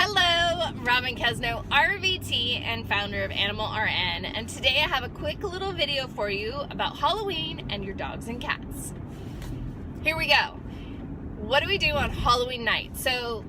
Hello, Robin Kesno, RVT and founder of Animal RN, and today I have a quick little video for you about Halloween and your dogs and cats. Here we go. What do we do on Halloween night? So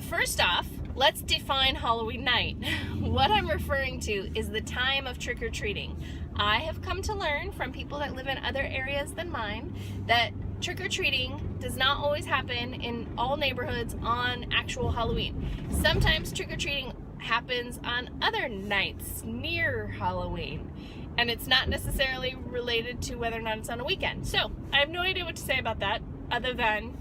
first off, let's define Halloween night. What I'm referring to is the time of trick-or-treating. I have come to learn from people that live in other areas than mine that trick-or-treating does not always happen in all neighborhoods on actual Halloween. Sometimes trick-or-treating happens on other nights near Halloween, and it's not necessarily related to whether or not it's on a weekend. So I have no idea what to say about that other than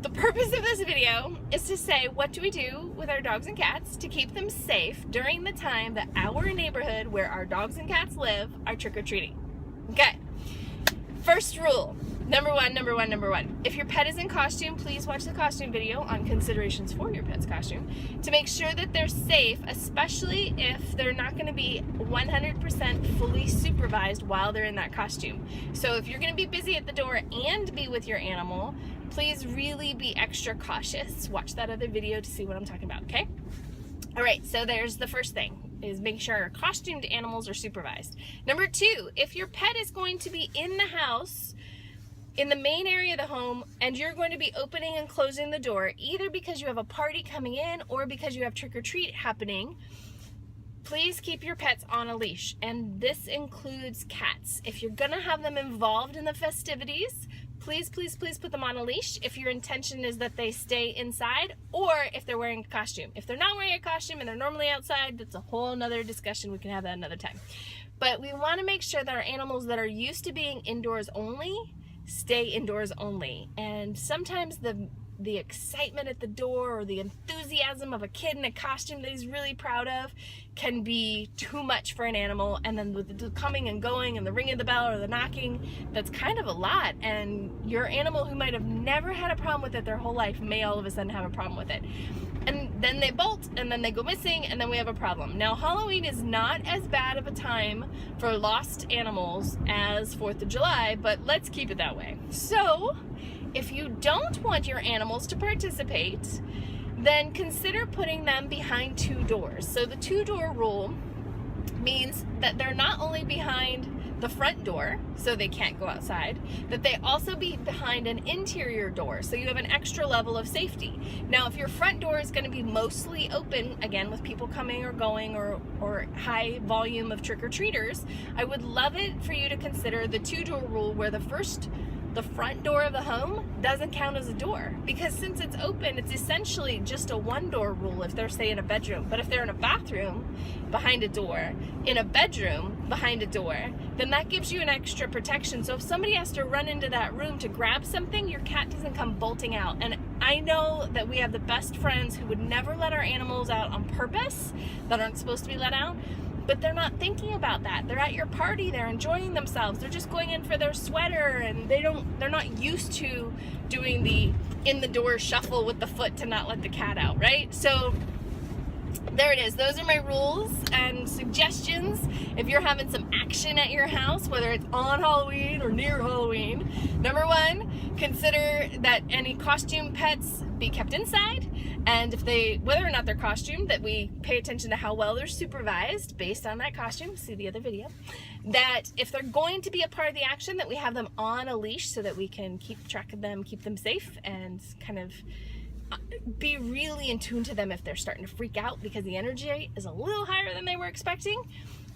the purpose of this video is to say, what do we do with our dogs and cats to keep them safe during the time that our neighborhood where our dogs and cats live are trick-or-treating? Okay, first rule, number one. If your pet is in costume, please watch the costume video on considerations for your pet's costume to make sure that they're safe, especially if they're not going to be 100% fully supervised while they're in that costume. So if you're going to be busy at the door and be with your animal, please really be extra cautious. Watch that other video to see what I'm talking about, okay? All right, so there's the first thing, is make sure our costumed animals are supervised. Number two, if your pet is going to be in the house, in the main area of the home, and you're going to be opening and closing the door, either because you have a party coming in or because you have trick-or-treat happening, please keep your pets on a leash, and this includes cats. If you're gonna have them involved in the festivities, please put them on a leash if your intention is that they stay inside, or if they're wearing a costume. If they're not wearing a costume and they're normally outside, that's a whole nother discussion. We can have that another time. But we want to make sure that our animals that are used to being indoors only stay indoors only. And sometimes the excitement at the door or the enthusiasm of a kid in a costume that he's really proud of can be too much for an animal, and then with the coming and going and the ringing of the bell or the knocking, that's kind of a lot, and your animal who might have never had a problem with it their whole life may all of a sudden have a problem with it. And then they bolt, and then they go missing, and then we have a problem. Now, Halloween is not as bad of a time for lost animals as 4th of July, but let's keep it that way. So if you don't want your animals to participate, then consider putting them behind two doors. So the two-door rule means that they're not only behind the front door, so they can't go outside, that they also be behind an interior door, so you have an extra level of safety. Now, if your front door is going to be mostly open, again, with people coming or going or high volume of trick-or-treaters, I would love it for you to consider the two-door rule, where the front door of the home doesn't count as a door, because since it's open, it's essentially just a one-door rule if they're, say, in a bedroom. But if they're in a bathroom behind a door, in a bedroom behind a door, then that gives you an extra protection. So if somebody has to run into that room to grab something, your cat doesn't come bolting out. And I know that we have the best friends who would never let our animals out on purpose that aren't supposed to be let out. But they're not thinking about that. They're at your party, they're enjoying themselves, they're just going in for their sweater, and they're not used to doing the in the door shuffle with the foot to not let the cat out, right? So there it is. Those are my rules and suggestions if you're having some action at your house, whether it's on Halloween or near Halloween. Number one, consider that any costume pets be kept inside, and if whether or not they're costumed, that we pay attention to how well they're supervised based on that costume. See the other video. That if they're going to be a part of the action, that we have them on a leash so that we can keep track of them, keep them safe, and kind of be really in tune to them if they're starting to freak out because the energy is a little higher than they were expecting.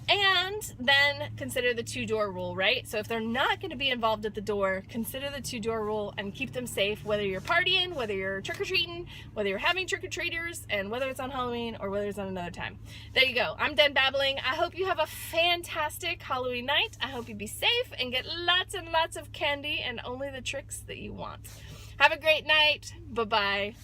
And then consider the two-door rule, right? So if they're not going to be involved at the door, consider the two-door rule and keep them safe, whether you're partying, whether you're trick-or-treating, whether you're having trick-or-treaters, and whether it's on Halloween or whether it's on another time. There you go. I'm done babbling. I hope you have a fantastic Halloween night. I hope you be safe and get lots and lots of candy and only the tricks that you want. Have a great night. Bye-bye.